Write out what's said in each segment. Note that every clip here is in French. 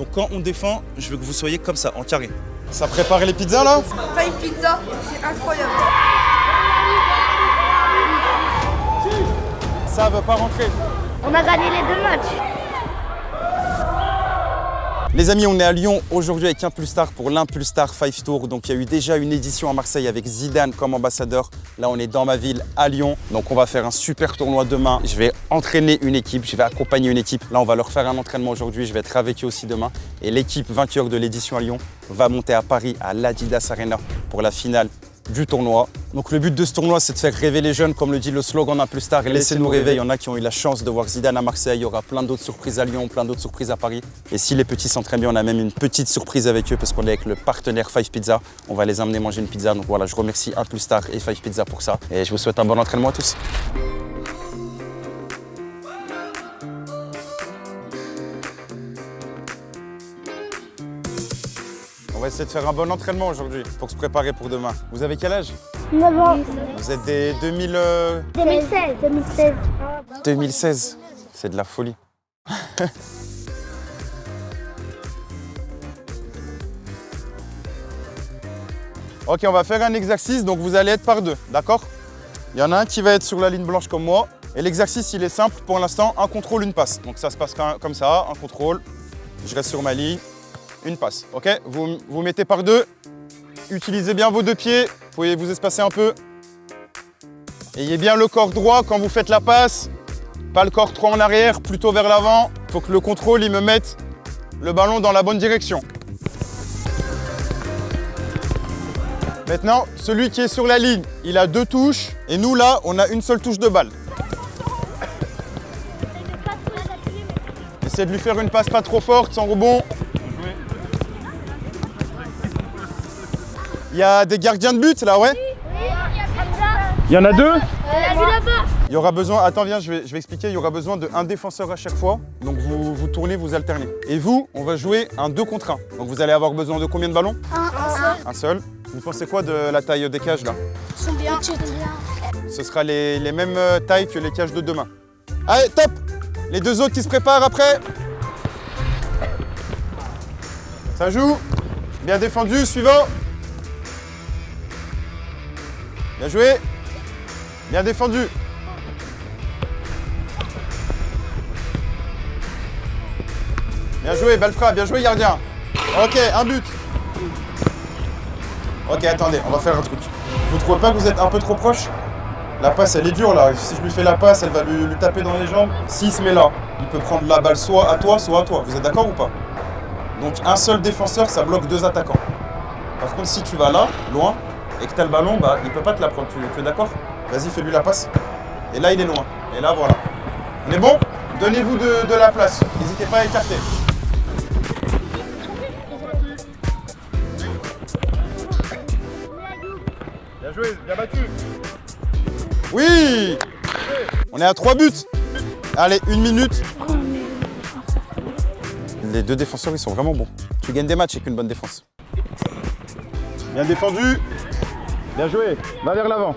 Donc quand on défend, je veux que vous soyez comme ça, en carré. Ça prépare les pizzas là? Five Pizza, c'est incroyable. Ça veut pas rentrer. On a gagné les 2 matchs. Les amis, on est à Lyon aujourd'hui avec Impulstar pour l'Impulstar 5 Tour. Donc il y a eu déjà une édition à Marseille avec Zidane comme ambassadeur. Là, on est dans ma ville, à Lyon. Donc on va faire un super tournoi demain. Je vais entraîner une équipe, je vais accompagner une équipe. Là, on va leur faire un entraînement aujourd'hui. Je vais être avec eux aussi demain. Et l'équipe vainqueur de l'édition à Lyon va monter à Paris, à l'Adidas Arena pour la finale du tournoi. Donc le but de ce tournoi, c'est de faire rêver les jeunes, comme le dit le slogan Impulstar, et laissez-nous rêver. Il y en a qui ont eu la chance de voir Zidane à Marseille, il y aura plein d'autres surprises à Lyon, plein d'autres surprises à Paris. Et si les petits s'entraînent bien, on a même une petite surprise avec eux parce qu'on est avec le partenaire Five Pizza. On va les amener manger une pizza. Donc voilà, je remercie Impulstar et Five Pizza pour ça. Et je vous souhaite un bon entraînement à tous. On va essayer de faire un bon entraînement aujourd'hui pour se préparer pour demain. Vous avez quel âge? 9 ans. Vous êtes des 2016. 2016. C'est de la folie. Ok, on va faire un exercice, donc vous allez être par deux, d'accord? Il y en a un qui va être sur la ligne blanche comme moi. Et l'exercice, il est simple pour l'instant, un contrôle, une passe. Donc ça se passe comme ça, un contrôle, je reste sur ma ligne. Une passe, ok? Vous mettez par deux, utilisez bien vos deux pieds, vous pouvez vous espacer un peu. Ayez bien le corps droit quand vous faites la passe, pas le corps trop en arrière, plutôt vers l'avant. Il faut que le contrôle, il me mette le ballon dans la bonne direction. Maintenant, celui qui est sur la ligne, il a 2 touches, et nous là, on a une seule touche de balle. Essayez de lui faire une passe pas trop forte, sans rebond. Il y a des gardiens de but là, ouais? Il y en a 2? Il y aura besoin, attends viens, je vais expliquer, il y aura besoin d'un défenseur à chaque fois. Donc vous tournez, vous alternez. Et vous, on va jouer un 2 contre 1. Donc vous allez avoir besoin de combien de ballons? Un seul. Vous pensez quoi de la taille des cages là? Ils sont bien. Ce sera les mêmes tailles que les cages de demain. Allez, top! Les 2 autres qui se préparent après. Ça joue. Bien défendu, suivant. Bien joué. Bien défendu. Bien joué, belle frappe. Bien joué, gardien. Ok, un but. Ok, attendez, on va faire un truc. Vous trouvez pas que vous êtes un peu trop proche? La passe, elle est dure là. Si je lui fais la passe, elle va lui taper dans les jambes. S'il se met là, il peut prendre la balle soit à toi, soit à toi. Vous êtes d'accord ou pas? Donc un seul défenseur, ça bloque 2 attaquants. Par contre, si tu vas là, loin, et que tu as le ballon, bah, il peut pas te la prendre. Tu es d'accord? Vas-y, fais-lui la passe. Et là, il est loin. Et là, voilà. On est bon? Donnez-vous de la place. N'hésitez pas à écarter. Bien joué, bien battu. Oui! On est à 3 buts. Allez, 1 minute. Les 2 défenseurs, ils sont vraiment bons. Tu gagnes des matchs avec une bonne défense. Bien défendu. Bien joué. Va vers l'avant.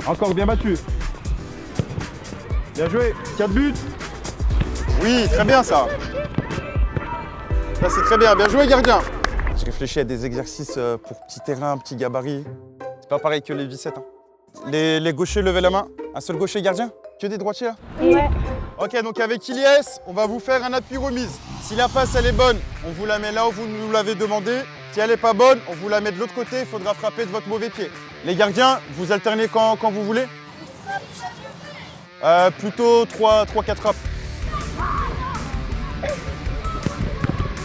Encore bien battu. Bien joué. 4 buts. Oui, très bien ça. Ça, c'est très bien. Bien joué, gardien. Je réfléchis à des exercices pour petit terrain, petit gabarit. C'est pas pareil que les V7. Hein. Les gauchers, levez la main. Un seul gaucher gardien? Que des droitiers là? Ouais. Ok, donc avec Ilyes, on va vous faire un appui remise. Si la passe elle est bonne, on vous la met là où vous nous l'avez demandé. Si elle n'est pas bonne, on vous la met de l'autre côté, il faudra frapper de votre mauvais pied. Les gardiens, vous alternez quand vous voulez? Plutôt 3-4 frappes.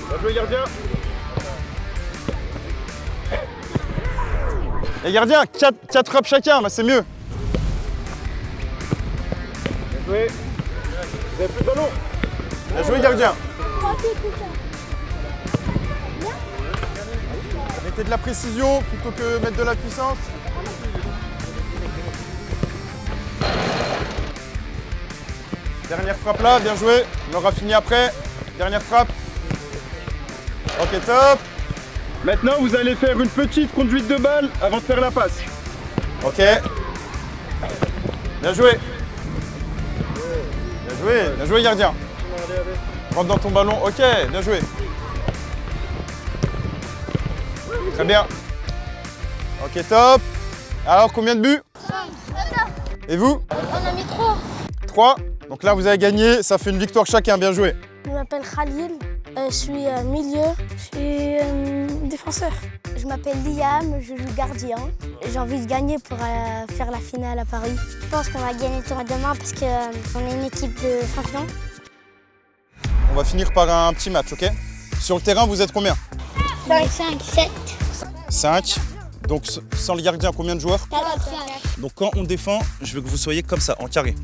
Bien joué, gardien. Les gardiens, 4 frappes chacun, bah c'est mieux. Bien joué. Vous avez plus de ballon. Bien joué, gardien. Mettez de la précision plutôt que mettre de la puissance. Dernière frappe là, bien joué. On aura fini après. Dernière frappe. Ok, top. Maintenant, vous allez faire une petite conduite de balle avant de faire la passe. Ok. Bien joué. Bien joué, gardien. Rentre dans ton ballon. Ok, bien joué. Très bien. Ok, top. Alors, combien de buts? Et vous? On a mis 3. 3. Donc là, vous avez gagné. Ça fait une victoire chacun. Bien joué. Je m'appelle Khalil. Je suis milieu. Je suis défenseur. Je m'appelle Liam. Je joue gardien. J'ai envie de gagner pour faire la finale à Paris. Je pense qu'on va gagner le tournoi demain parce qu'on est une équipe de champions. On va finir par un petit match, ok? Sur le terrain, vous êtes combien? 5, 7. 5. Donc sans le gardien, combien de joueurs? 4. Donc quand on défend, je veux que vous soyez comme ça, en carré.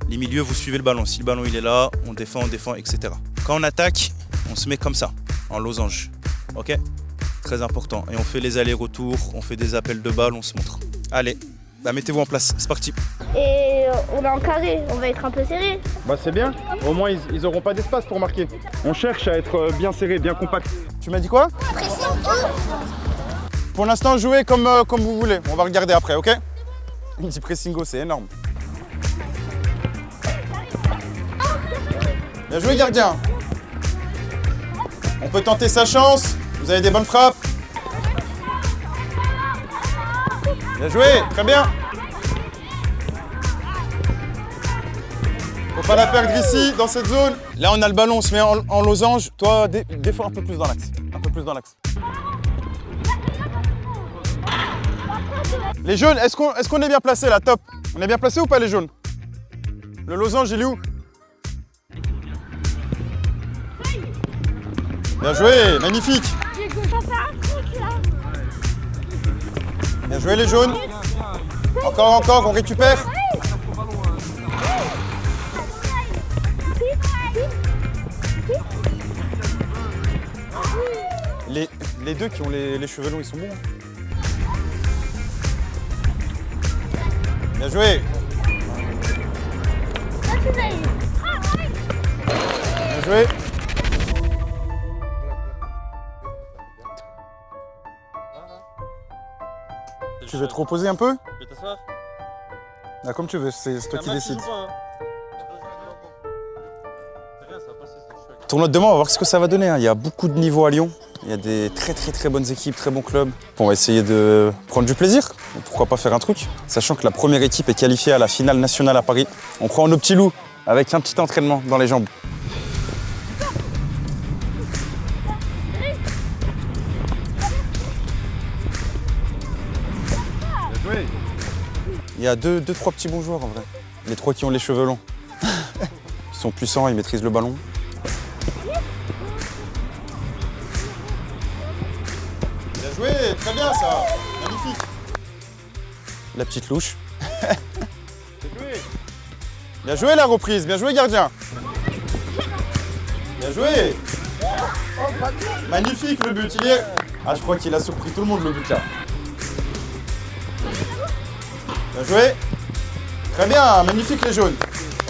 Les milieux, vous suivez le ballon. Si le ballon il est là, on défend, etc. Quand on attaque, on se met comme ça, en losange. Ok? Très important. Et on fait les allers-retours, on fait des appels de balles, on se montre. Allez, bah mettez-vous en place, c'est parti. Et on est en carré, on va être un peu serré. Bah c'est bien, au moins ils n'auront pas d'espace pour marquer. On cherche à être bien serré, bien compact. Tu m'as dit quoi? Pour l'instant, jouez comme vous voulez. On va regarder après, ok? Il dit pressingo, c'est énorme. Bien joué, gardien. On peut tenter sa chance. Vous avez des bonnes frappes. Bien joué, très bien. Faut pas la perdre ici, dans cette zone. Là, on a le ballon, on se met en losange. Toi, défends un peu plus dans l'axe. Un peu plus dans l'axe. Les jaunes, est-ce qu'on est bien placé là? Top. On est bien placé ou pas les jaunes? Le losange, il est où? Bien joué, magnifique. Bien joué les jaunes. Encore, on récupère. Les deux qui ont les cheveux longs, ils sont bons. Bien joué. Bien joué. Tu veux te reposer un peu? Je vais t'asseoir. Ah, comme tu veux, c'est toi qui décides. Tournoi de demain, on va voir ce que ça va donner. Il y a beaucoup de niveaux à Lyon. Il y a des très bonnes équipes, très bons clubs. On va essayer de prendre du plaisir. Pourquoi pas faire un truc? Sachant que la première équipe est qualifiée à la finale nationale à Paris. On prend nos petits loups avec un petit entraînement dans les jambes. Il y a deux, trois petits bons joueurs en vrai. Les 3 qui ont les cheveux longs. Ils sont puissants, ils maîtrisent le ballon. Bien joué, très bien ça. Magnifique. La petite louche. Bien joué la reprise, bien joué gardien. Bien joué. Magnifique le but, il est... Ah, je crois qu'il a surpris tout le monde le but là. Bien joué. Très bien, magnifique les jaunes.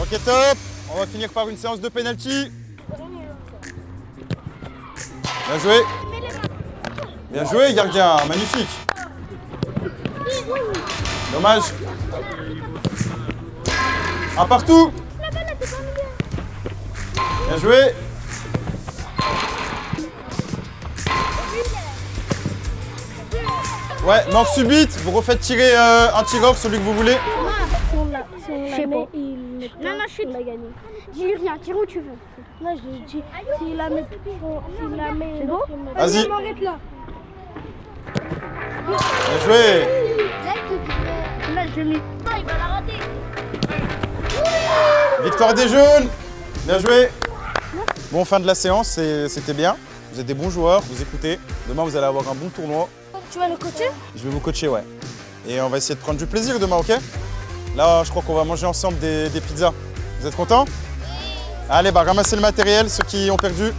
Ok, top. On va finir par une séance de penalty. Bien joué. Bien joué, gardien. Magnifique. Dommage. Un partout. Bien joué. Ouais, mort subite. Vous refaites tirer un tireur, celui que vous voulez. Non, je l'a gagné. Dis rien, tire où tu veux. Moi, je l'ai dit. S'il la met. C'est bon? Vas-y. Bien joué. Là, je l'ai mis. Il va la rater. Victoire des jaunes. Bien joué. Bon, fin de la séance, c'était bien. Vous êtes des bons joueurs, vous écoutez. Demain, vous allez avoir un bon tournoi. Tu vas le coacher? Je vais vous coacher, ouais. Et on va essayer de prendre du plaisir demain, ok? Là, je crois qu'on va manger ensemble des pizzas. Vous êtes contents? Allez, bah ramassez le matériel, ceux qui ont perdu.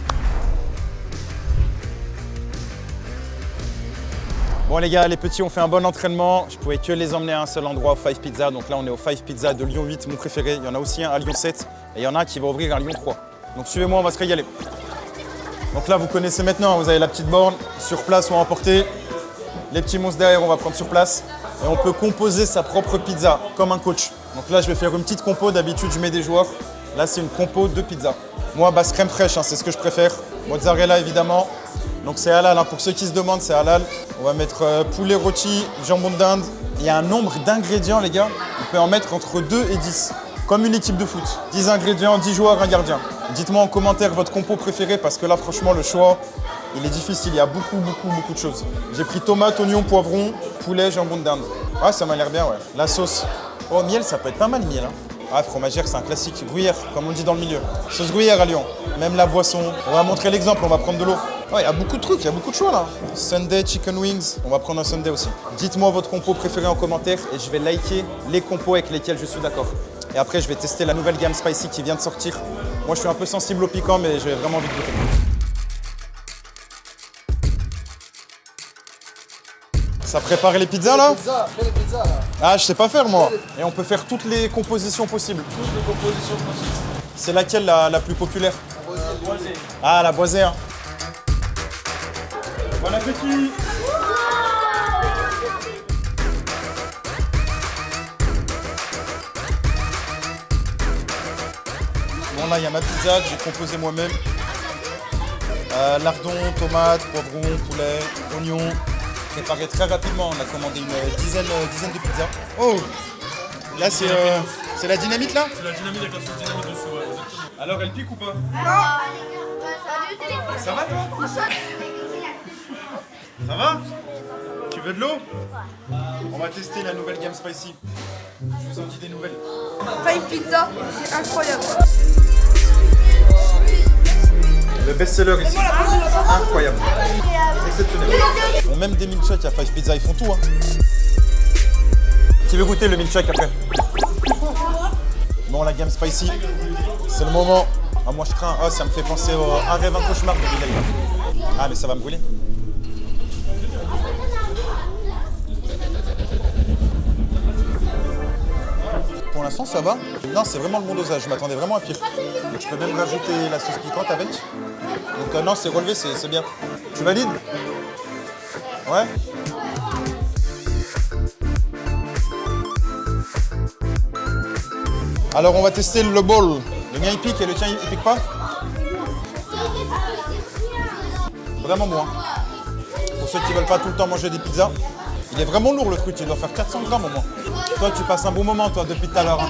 Bon les gars, les petits ont fait un bon entraînement. Je pouvais que les emmener à un seul endroit, au Five Pizza. Donc là, on est au Five Pizza de Lyon 8, mon préféré. Il y en a aussi un à Lyon 7 et il y en a un qui va ouvrir à Lyon 3. Donc suivez-moi, on va se régaler. Donc là, vous connaissez maintenant, vous avez la petite borne sur place ou à emporter. Les petits monstres derrière, on va prendre sur place. Et on peut composer sa propre pizza, comme un coach. Donc là, je vais faire une petite compo. D'habitude, je mets des joueurs. Là, c'est une compo de pizza. Moi, basse crème fraîche, hein, c'est ce que je préfère. Mozzarella, évidemment. Donc c'est halal, hein. Pour ceux qui se demandent, c'est halal. On va mettre poulet rôti, jambon de dinde. Il y a un nombre d'ingrédients, les gars. On peut en mettre entre 2 et 10. Comme une équipe de foot. 10 ingrédients, 10 joueurs, un gardien. Dites-moi en commentaire votre compo préféré parce que là, franchement, le choix, il est difficile. Il y a beaucoup de choses. J'ai pris tomate, oignon, poivron, poulet, jambon de dinde. Ah, ça m'a l'air bien, ouais. La sauce. Oh, miel, ça peut être pas mal, miel. Hein. Ah, fromagère, c'est un classique. Gruyère, comme on dit dans le milieu. Sauce gruyère à Lyon. Même la boisson. On va montrer l'exemple, on va prendre de l'eau. Oh, il y a beaucoup de trucs, il y a beaucoup de choix là. Sunday, chicken wings. On va prendre un sunday aussi. Dites-moi votre compo préféré en commentaire et je vais liker les compos avec lesquels je suis d'accord. Et après, je vais tester la nouvelle gamme spicy qui vient de sortir. Moi, je suis un peu sensible au piquant, mais j'ai vraiment envie de goûter. Ça prépare les pizzas là? Fais les pizzas là. Ah, je sais pas faire moi. Et on peut faire toutes les compositions possibles. Toutes les compositions possibles. C'est laquelle la plus populaire? La boisée. Ah, la boisée. Hein. Bon appétit! Bon là, il y a ma pizza que j'ai composée moi-même. Lardon, tomate, poivron, poulet, oignon. Préparé très rapidement, on a commandé une dizaine de pizzas. Oh! Là, c'est la dynamite là? C'est la dynamite avec la sauce dynamite dessous, ouais, exactement. Alors, elle pique ou pas? Ça va toi? Ça va? Tu veux de l'eau? On va tester la nouvelle gamme spicy. Je vous en dis des nouvelles. Five Pizza, c'est incroyable. Le best-seller ici. Incroyable. Exceptionnel. Ils ont même des milkshakes à Five Pizza, ils font tout. Hein. Qui veut goûter le milkshake après? Bon, la gamme spicy, c'est le moment. Ah, moi je crains. Ah, ça me fait penser à un rêve, un cauchemar de Bilal. Ah, mais ça va me brûler. Pour l'instant, ça va. Non, c'est vraiment le bon dosage. Je m'attendais vraiment à pire. Donc, je peux même rajouter la sauce piquante avec. Donc, non, c'est relevé, c'est bien. Tu valides? Ouais. Alors, on va tester le bowl. Le mien, il pique et le tien, il pique pas? Vraiment bon. Hein. Pour ceux qui veulent pas tout le temps manger des pizzas. Il est vraiment lourd le truc, il doit faire 400 grammes au moins. Toi, tu passes un bon moment, toi, depuis tout à l'heure. Hein.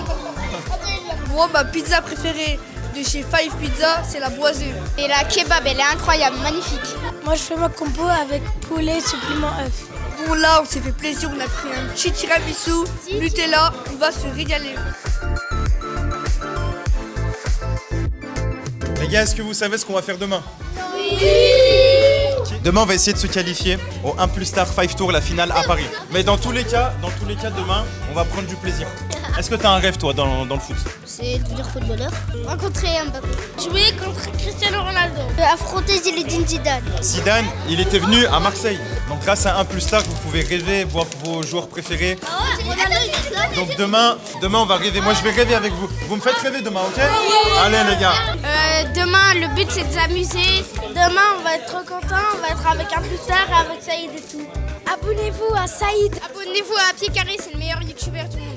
Moi, ma pizza préférée de chez Five Pizza, c'est la boisée. Et la kebab, elle est incroyable, magnifique. Moi, je fais ma compo avec poulet supplément œuf. Bon, là, on s'est fait plaisir, on a pris un petit tiramisu, Nutella, on va se régaler. Les gars, est-ce que vous savez ce qu'on va faire demain? Oui. Demain, on va essayer de se qualifier au 1 plus Star 5 Tour, la finale à Paris. Mais dans tous les cas, demain, on va prendre du plaisir. Est-ce que tu as un rêve, toi, dans le foot? C'est devenir footballeur. Rencontrer Mbappé. Jouer contre Cristiano Ronaldo. Affronter Zinedine Zidane. Zidane, il était venu à Marseille. Donc grâce à 1 plus Star, vous pouvez rêver, voir vos joueurs préférés. Donc demain, on va rêver. Moi, je vais rêver avec vous. Vous me faites rêver demain, ok? Allez, les gars. Demain, le but, c'est de s'amuser. Demain, on va être trop contents. On va être avec 1 plus Star, avec Saïd et tout. Abonnez-vous à Saïd. Abonnez-vous à Pied Carré, c'est le meilleur youtubeur du monde.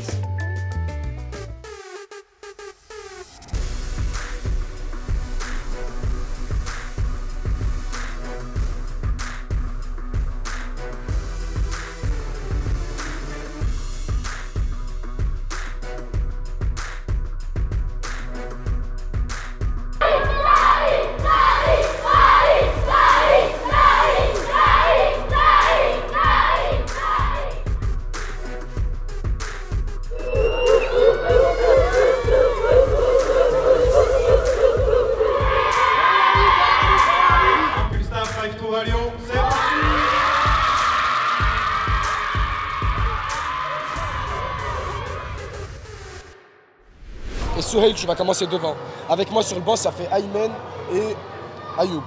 Et Souheil, tu vas commencer devant. Avec moi sur le banc, ça fait Aymen et Ayoub.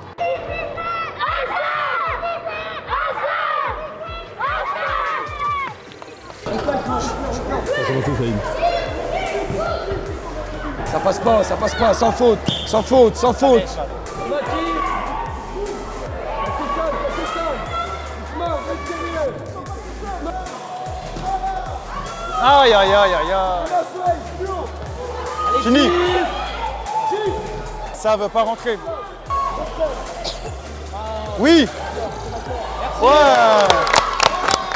Ça passe pas, sans faute, sans faute, sans faute. Aïe, aïe, aïe, aïe, aïe. Fini. Ça veut pas rentrer. Oui. Ouais.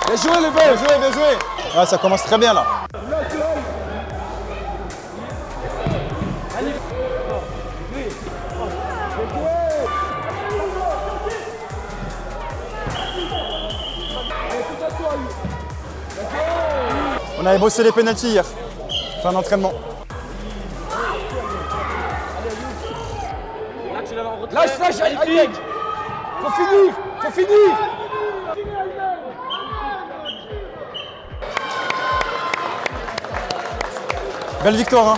Bien joué les Bien belles. joué, bien joué. Ouais, ça commence très bien là. On avait bossé les pénaltys hier. Fin d'entraînement. Lâche, Aymen. Faut finir. Belle victoire, hein.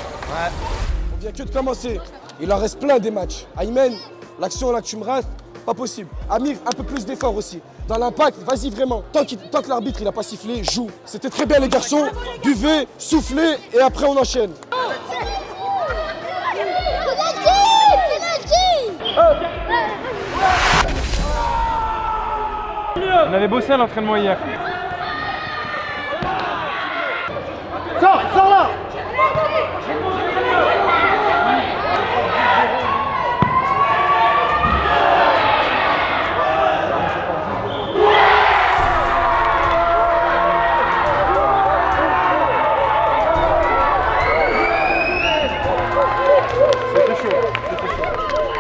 On vient que de commencer. Il en reste plein des matchs. Aymen, l'action là que tu me rates, pas possible. Amir, un peu plus d'effort aussi. Dans l'impact, vas-y vraiment. Tant que l'arbitre il a pas sifflé, joue. C'était très bien les garçons. Buvez, soufflez et après on enchaîne. On avait bossé à l'entraînement hier. Sors là.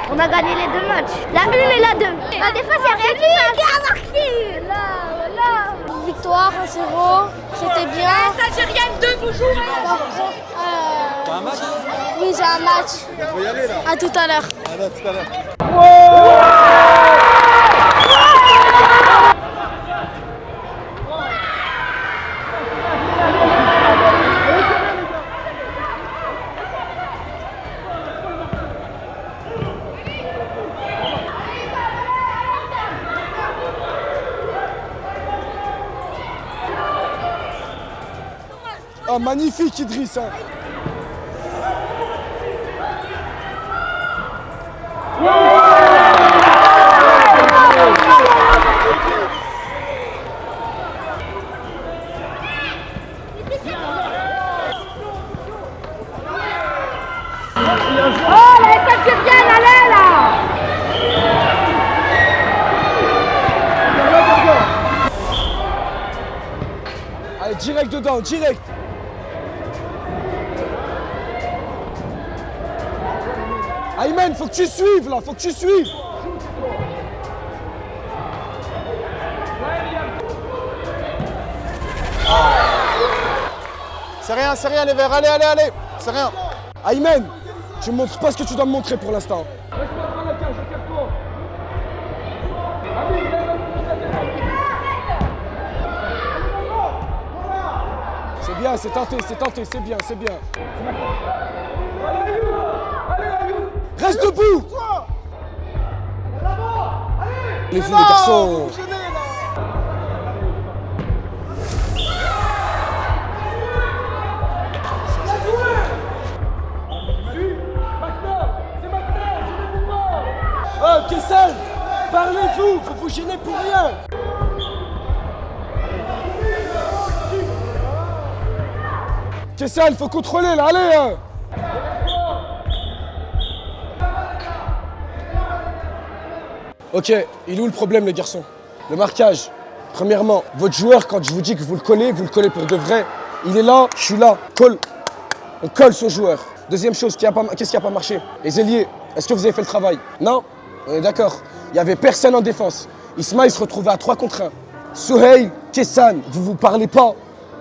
On a gagné les deux matchs. La 1 et la 2. Des fois, c'est rien qui a marqué. Là. Victoire 1-0, c'était bien. Algérienne 2, bonjour. T'as un match? Oui, j'ai un match. Il faut y aller là. À tout à l'heure. À tout à l'heure. Ah, magnifique Idriss. Hein. Oh, les Algériennes, allez là. Allez, direct dedans, direct. Aymen, faut que tu suives là, faut que tu suives. C'est rien les verts. Allez. C'est rien. Aymen, tu me montres pas ce que tu dois me montrer pour l'instant. C'est bien, c'est tenté, c'est bien. Reste debout. Les filles, les garçons. Oh, Kessel, parlez-vous, faut vous gêner pour rien. Kessel, faut contrôler là, allez hein. Ok, il est où le problème les garçons? Le marquage. Premièrement, votre joueur, quand je vous dis que vous le collez pour de vrai. Il est là, je suis là, colle. On colle son joueur. Deuxième chose, qu'est-ce qui n'a pas marché? Les ailiers, est-ce que vous avez fait le travail? Non? On est d'accord. Il n'y avait personne en défense. Isma, il se retrouvait à 3 contre 1. Souheil, Kessan, vous parlez pas.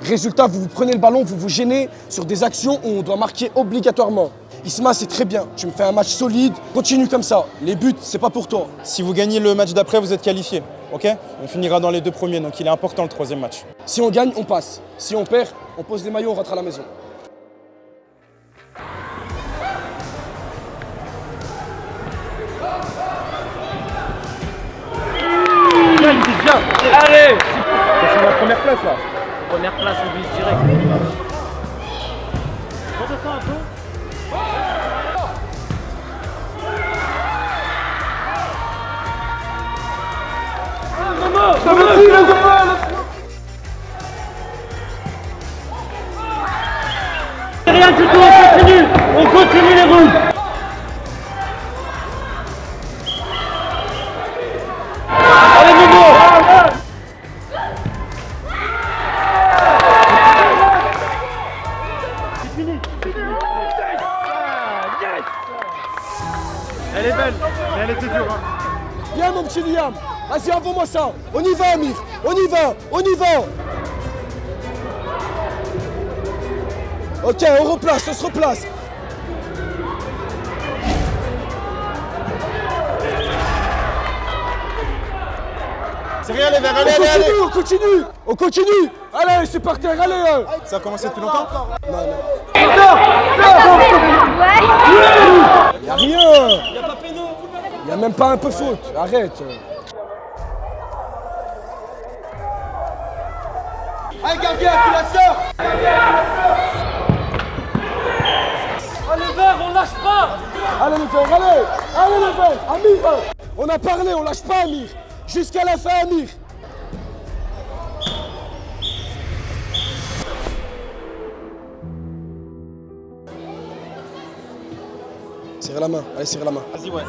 Résultat, vous prenez le ballon, vous gênez sur des actions où on doit marquer obligatoirement. Isma, c'est très bien. Tu me fais un match solide. Continue comme ça. Les buts, c'est pas pour toi. Si vous gagnez le match d'après, vous êtes qualifié. Ok? On finira dans les 2 premiers, donc il est important le 3e match. Si on gagne, on passe. Si on perd, on pose les maillots, on rentre à la maison. Allez. C'est la première place là. Première place, on vise direct. Rien du tout, on continue les roues. Viens mon petit Liam. Vas-y, envoie-moi ça. On y va, Amir. On y va. On y va. Ok, on replace, on se replace. C'est rien les verts, allez, allez, allez. On continue. On continue. Allez, c'est par terre, allez. Ça a commencé depuis longtemps? Non. Y'a rien. Y'a pas péno. Y'a même pas un peu faute. Arrête. Allez, gardien, tu la sors. Oh les verts, on lâche pas. Allez les verts, allez. Allez les verts. Amir. On a parlé, on lâche pas Amir. Jusqu'à la fin, Amir. Serrez la main, allez serrer la main. Vas-y, ouais.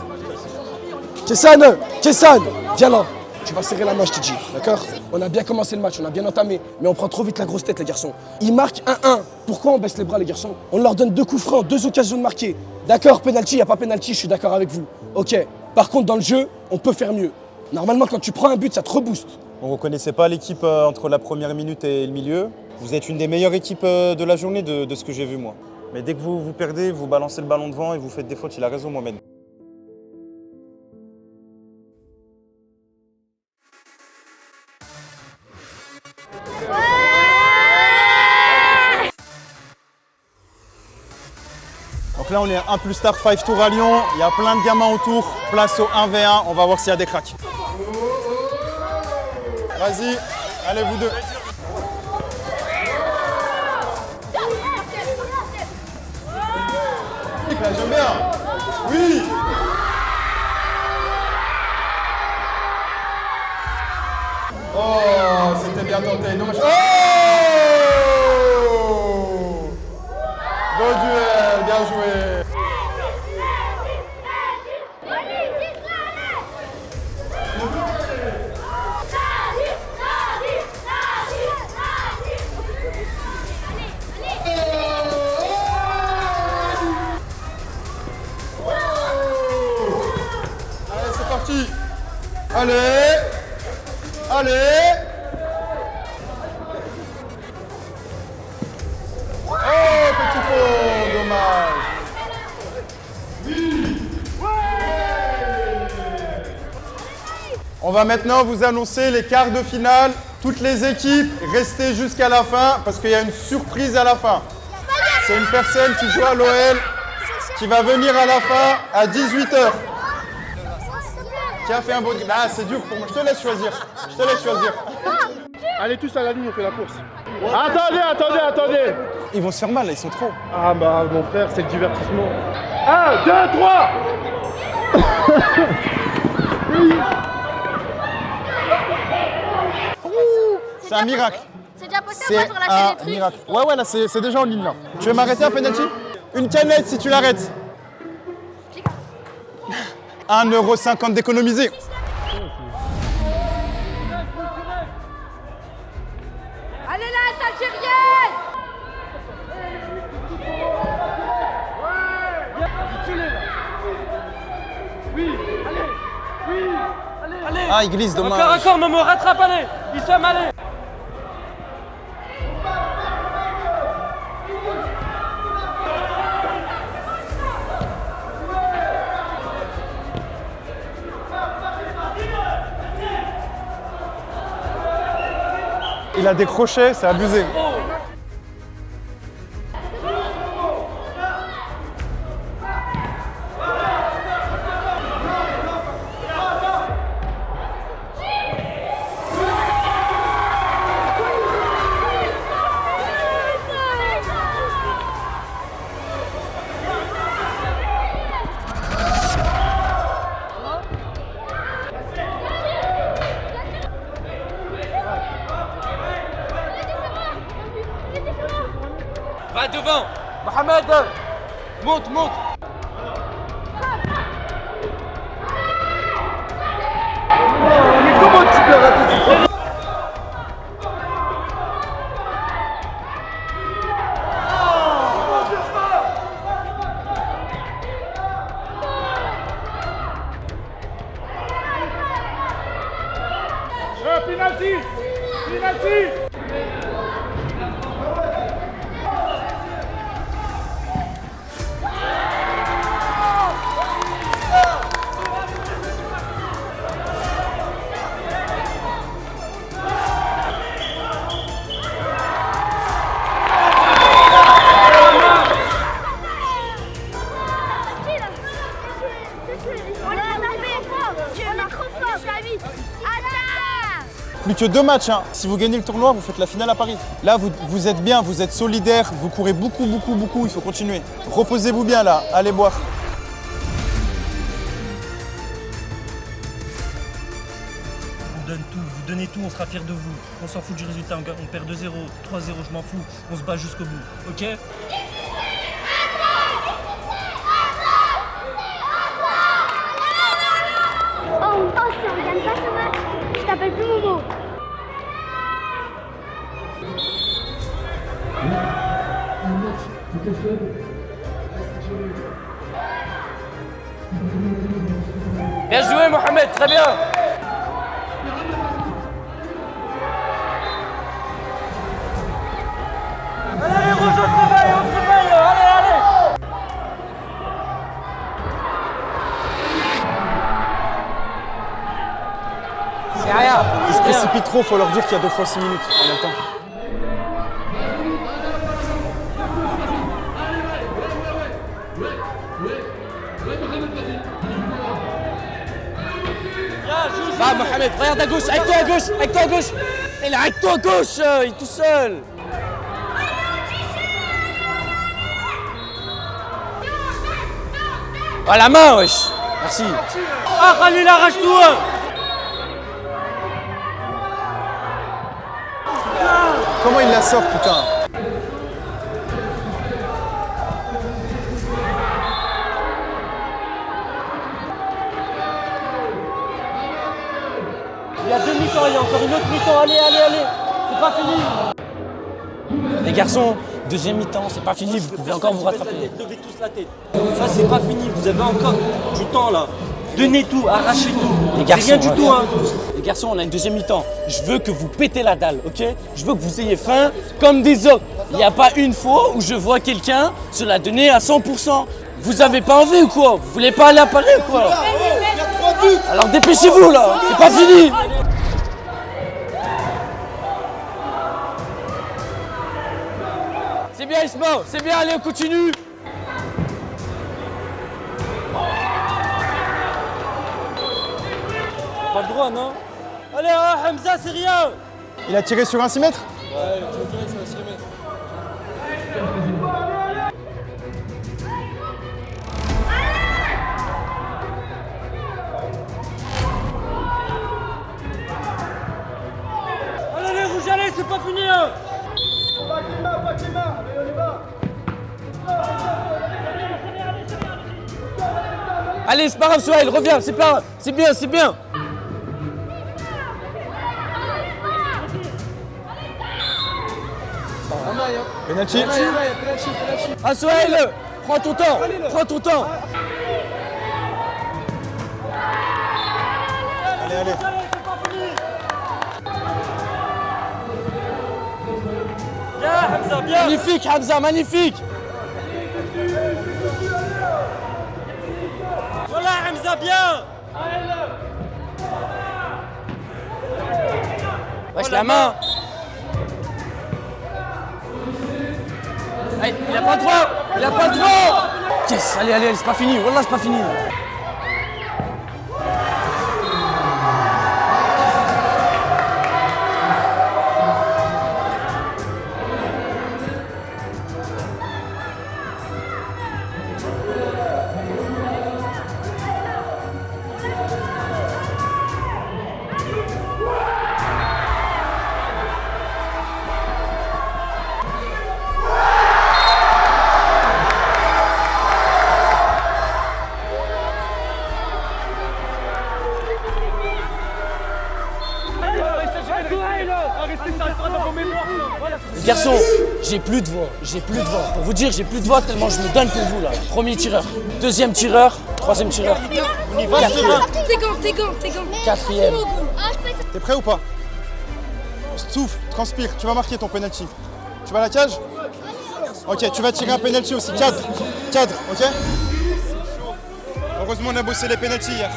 Kessan, viens là. Tu vas serrer la main, je te dis, d'accord? On a bien commencé le match, on a bien entamé, mais on prend trop vite la grosse tête, les garçons. Ils marquent 1-1. Pourquoi on baisse les bras, les garçons? On leur donne 2 coups francs, 2 occasions de marquer. D'accord, penalty, y a pas penalty, je suis d'accord avec vous. Ok. Par contre, dans le jeu, on peut faire mieux. Normalement, quand tu prends un but, ça te rebooste. On ne reconnaissait pas l'équipe entre la première minute et le milieu. Vous êtes une des meilleures équipes de la journée de ce que j'ai vu moi. Mais dès que vous perdez, vous balancez le ballon devant et vous faites des fautes. Il a raison, Mohamed. Donc là, on est 1 plus Star 5 Tour à Lyon. Il y a plein de gamins autour. Place au 1v1. On va voir s'il y a des cracks. Vas-y, allez vous deux. Là, j'aime bien. Oui. Oh, c'était bien tenté. Dommage. Oh, beau duel, bien joué. Allez, allez. Oh, petit pot, dommage. On va maintenant vous annoncer les quarts de finale. Toutes les équipes, restez jusqu'à la fin parce qu'il y a une surprise à la fin. C'est une personne qui joue à l'OL qui va venir à la fin à 18h. Qui a fait un beau... Ah, c'est dur pour moi. Je te laisse choisir. Allez tous à la ligne, on fait la course. Attendez. Ils vont se faire mal, là, ils sont trop. Ah bah mon frère, c'est le divertissement. 1, 2, 3. C'est un miracle. C'est déjà possible, C'est moi je relâche un des trucs. miracle. Ouais, là, c'est déjà en ligne, là. Tu veux m'arrêter un penalty? Une canette si tu l'arrêtes. 1,50 € d'économiser. Allez là, Algérienne. Ah, il glisse, dommage. Encore, Momo, rattrape, allez. Ils sont allés. Il a décroché, c'est abusé. Va devant. Mohamed, monte. Mais comment tu peux rater ce problème? penalty. Penalty. Plus que 2 matchs, hein. Si vous gagnez le tournoi, vous faites la finale à Paris. Là, vous êtes bien, vous êtes solidaires, vous courez beaucoup, il faut continuer. Reposez-vous bien là, allez boire. On donne tout, vous donnez tout, on sera fiers de vous. On s'en fout du résultat, on perd 2-0, 3-0, je m'en fous. On se bat jusqu'au bout, ok? Oh, si on gagne pas ce match, je t'appelle plus Momo. Bien joué, Mohamed, très bien. Allez, rouge, on se réveille, allez. C'est rien. Ils se précipitent trop, faut leur dire qu'il y a 2 fois 6 minutes en même temps. Va Mohamed, regarde à gauche, avec toi à gauche, avec toi à gauche. Il est avec toi à gauche, il est tout seul. Oh la main, wesh. Merci. Ah, Khalil, arrache-toi! Comment il la sort, putain? Il y a 2 mi-temps, il y a encore une autre mi-temps, allez, c'est pas fini. Les garçons, deuxième mi-temps, c'est pas fini, vous pouvez encore vous rattraper. Levez tous la tête. Ça, c'est pas fini, vous avez encore du temps là. Donnez tout, arrachez tout. Les garçons, c'est rien du tout, hein. Les garçons, on a une deuxième mi-temps. Je veux que vous pétez la dalle, ok? Je veux que vous ayez faim comme des hommes. Il n'y a pas une fois où je vois quelqu'un se la donner à 100%. Vous avez pas envie ou quoi? Vous voulez pas aller à Paris ou quoi? Alors dépêchez-vous là, c'est pas fini. C'est bien Isma, c'est bien, allez on continue. Pas le droit, non? Allez, hein, Hamza, c'est rien. Il a tiré sur un 6 mètres? Ouais, il a tiré sur un 6 mètres. Allez, les rouges, allez, c'est pas fini, hein. Allez, c'est pas grave, Souhail, reviens, c'est pas grave, c'est bien, c'est bien. Penalty. Ah, Souhail, prends ton temps, prends ton temps. Allez. Bien, Hamza, bien. Magnifique, Hamza, magnifique. Voilà, Hamza, bien. Wesh, la main. Allez, il a pas le droit, il a pas le droit. Yes, allez, c'est pas fini, wallah, c'est pas fini. Les garçons, j'ai plus de voix, Pour vous dire, j'ai plus de voix tellement je me donne pour vous là. Premier tireur, deuxième tireur, troisième tireur, T'es quand quatrième. T'es quand Quatrième. T'es prêt ou pas? souffle, transpire, tu vas marquer ton penalty. Tu vas à la cage? Ok, tu vas tirer un penalty aussi, cadre, ok? Heureusement, on a bossé les penalties hier.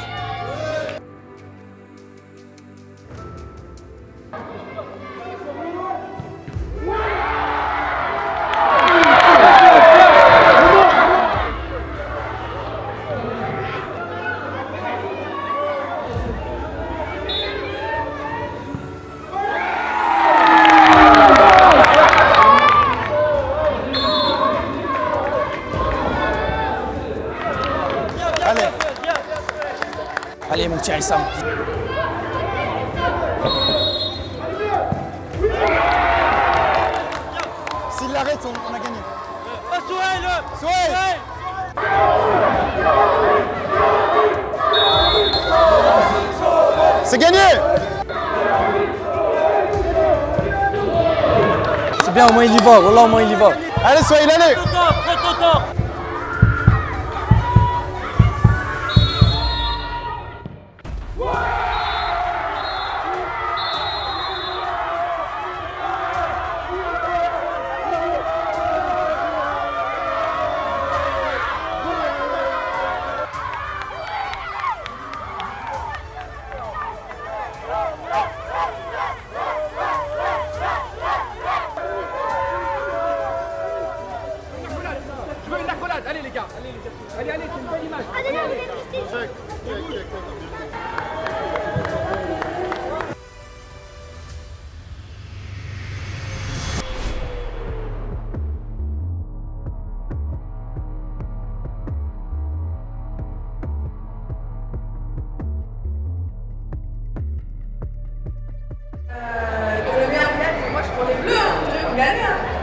Allez, mon petit Issam. S'il l'arrête, on a gagné. C'est gagné! C'est bien, au moins il y va. Wallah, au moins il y va. Allez, Souhail, allez! Prends ton temps.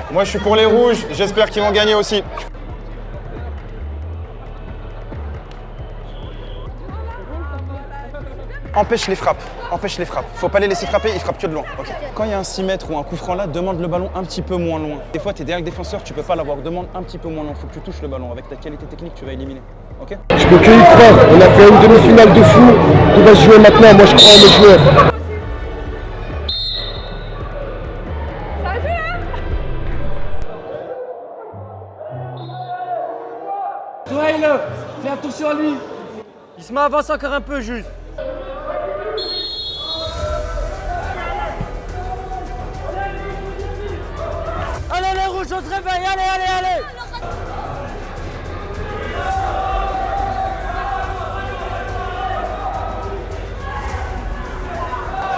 Moi, je suis pour les rouges. J'espère qu'ils vont gagner aussi. Empêche les frappes. Faut pas les laisser frapper, ils frappent que de loin. Okay. Quand il y a un 6 mètres ou un coup franc là, demande le ballon un petit peu moins loin. Des fois, tu es derrière le défenseur, tu peux pas l'avoir. Demande un petit peu moins loin. Faut que tu touches le ballon. Avec ta qualité technique, tu vas éliminer. Ok? Je peux que y croire. On a fait une demi-finale de fou. Tout va se jouer maintenant. Moi, je crois en mes joueurs. Souhail, fais attention à lui. Isma, avance encore un peu, juste. Allez, les rouges, on se réveille. Allez.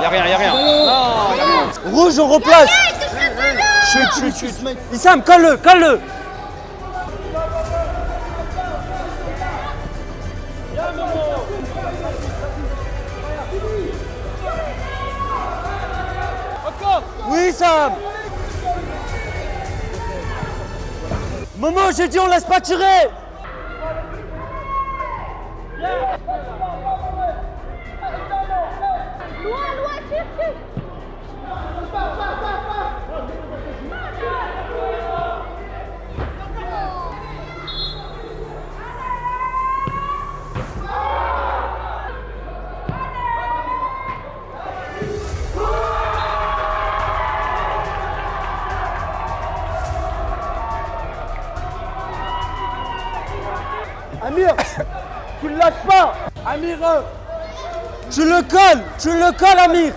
Y'a rien. Rouge, on replace. Chut. Issam, colle-le. Oui, Sam. Momo, j'ai dit on laisse pas tirer. Amir, tu le lâches pas. Amir, tu le colles, Amir.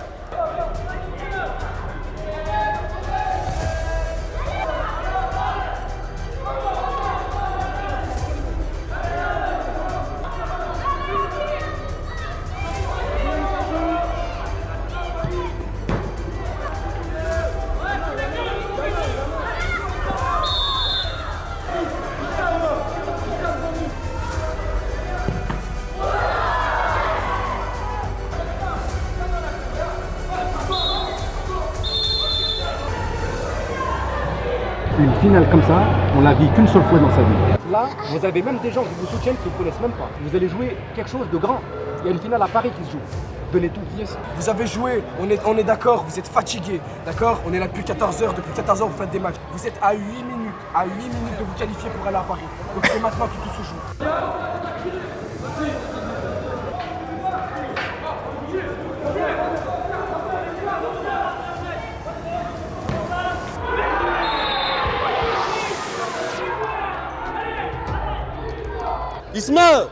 Une finale comme ça, on l'a vit qu'une seule fois dans sa vie. Là, vous avez même des gens qui vous soutiennent qui ne vous connaissent même pas. Vous allez jouer quelque chose de grand. Il y a une finale à Paris qui se joue. Donnez tout. Yes. Vous avez joué, on est d'accord, vous êtes fatigués, d'accord? On est là depuis 14 heures, vous faites des matchs. Vous êtes à 8 minutes de vous qualifier pour aller à Paris. Donc c'est maintenant que tout se joue. Isma,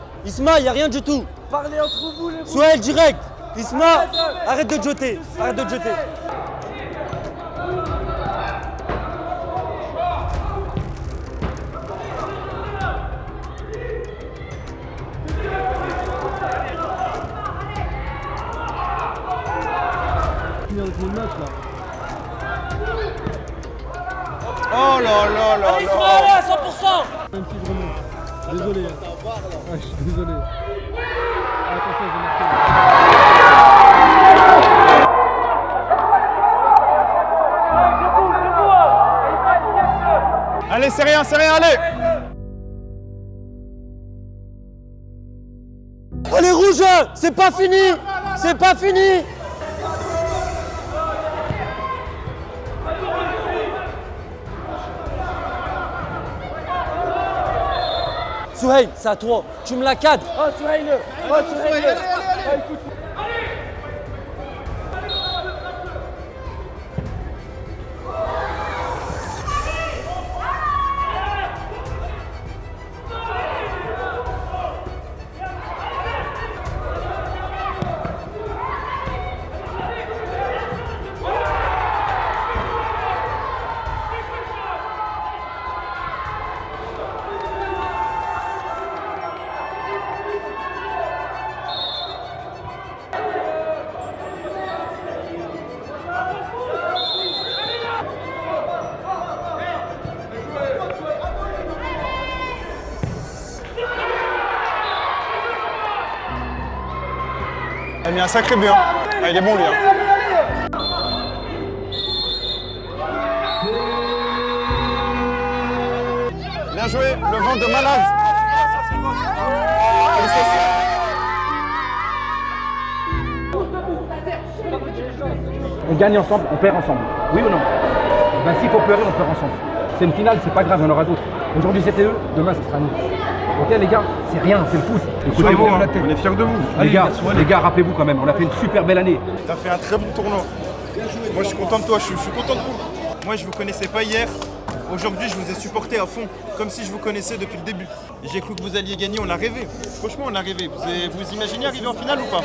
y a rien du tout. Parlez entre vous, les Souhail direct. Isma, arrête de te jeter. Arrête de te jeter. Oh là là là Allez, Isma, là. allez à 100%. Désolé. Ah, je suis désolé. Attention, j'ai marqué. Allez, c'est rien, allez. Allez, rouge, c'est pas fini. C'est pas fini. Souhail, c'est à toi. Tu me la cadres. Oh, Souhail. Oh, Souhail. Il a mis un sacré but. Hein. Ah, il est bon lui. Hein. Bien joué, le vent de malade. On gagne ensemble, on perd ensemble. Oui ou non? Ben s'il faut pleurer, on pleure ensemble. C'est une finale, c'est pas grave, il y en aura d'autres. Aujourd'hui c'était eux, demain ce sera nous. Ok les gars, c'est rien, c'est le foot. Soyez beau, hein. On est fiers de vous. Les gars, rappelez-vous quand même, on a fait une super belle année. T'as fait un très bon tournoi. Moi je suis content de toi, je suis content de vous. Moi je vous connaissais pas hier. Aujourd'hui je vous ai supporté à fond, comme si je vous connaissais depuis le début. J'ai cru que vous alliez gagner, on a rêvé. Franchement on a rêvé. Vous imaginez arriver en finale ou pas?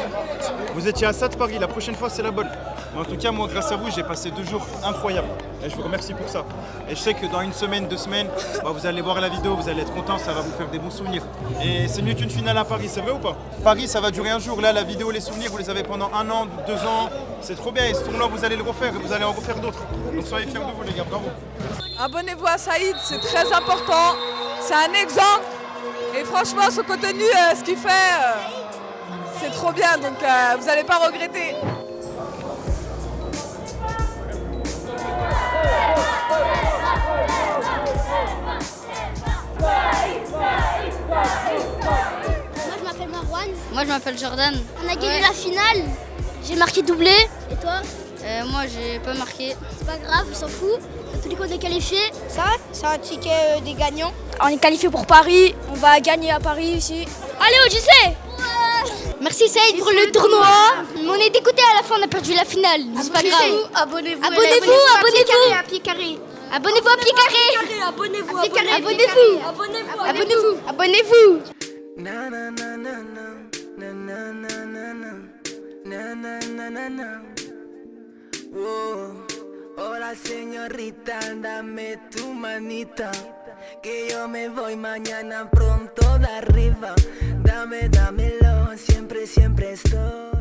Vous étiez à ça de Paris, la prochaine fois c'est la bonne. Mais en tout cas moi grâce à vous j'ai passé 2 jours incroyables. Et je vous remercie pour ça. Et je sais que dans 1 semaine, 2 semaines, vous allez voir la vidéo, vous allez être contents, ça va vous faire des bons souvenirs. Et c'est mieux qu'une finale à Paris, c'est vrai ou pas? Paris ça va durer un jour, là la vidéo, les souvenirs vous les avez pendant 1 an, 2 ans. C'est trop bien et ce tournoi vous allez le refaire et vous allez en refaire d'autres. Donc soyez fiers de vous les gars, bravo. Abonnez-vous à Saïd, c'est très important. C'est un exemple. Et franchement, ce contenu, ce qu'il fait, c'est trop bien. Donc vous n'allez pas regretter. Moi je m'appelle Marwan. Moi je m'appelle Jordan. On a gagné la finale. J'ai marqué doublé. Et toi? Moi j'ai pas marqué. C'est pas grave, on s'en fout. Dans tous les cas, on est qualifiés. Ça, c'est un ticket des gagnants. On est qualifié pour Paris. On va gagner à Paris ici. Allez, Odyssée! Merci Saïd pour le tournoi. Mais on est dégoûtés à la fin, on a perdu la finale. C'est pas grave. Abonnez-vous. Abonnez-vous. À pied carré. Abonnez-vous à pied carré. Abonnez-vous. Abonnez-vous. Abonnez-vous. Abonnez-vous. Na na na na na na na na na na na na na. Wow. Hola señorita, dame tu manita, que yo me voy mañana pronto de arriba. Dame, dámelo, siempre, siempre estoy.